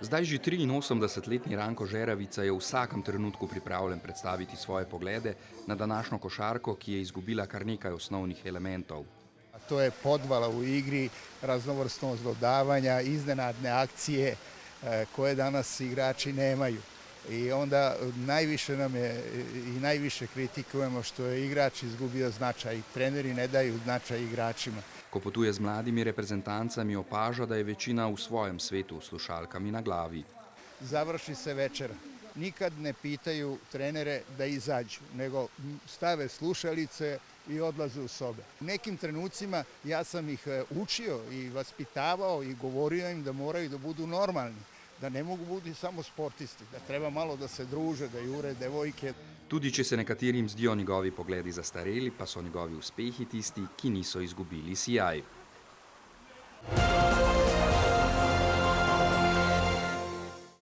Zdaj že 83-letni Ranko Žeravica je v vsakem trenutku pripravljen predstaviti svoje poglede na današnjo košarko, ki je izgubila kar nekaj osnovnih elementov. To je podvala u igri, raznovrsnost dodavanja, iznenadne akcije koje danas igrači nemaju. I onda najviše nam je i najviše kritikujemo što je igrač izgubio značaj. Treneri ne daju značaj igračima. Ko potuje z mladimi reprezentancami, opaža, da je večina v svojem svetu s slušalkami na glavi. Završi se večera. Nikad ne pitaju trenere da izađu, nego stave slušalice i odlaze u sobe. U nekim trenucima ja sam ih učio i vaspitavao i govorio im da moraju da budu normalni, da ne mogu biti samo sportisti, da treba malo da se druže, da jure devojke. Tudi če se nekaterim zdijo njegovi pogledi zastareli, pa so njegovi uspehi tisti, ki niso izgubili sijaj.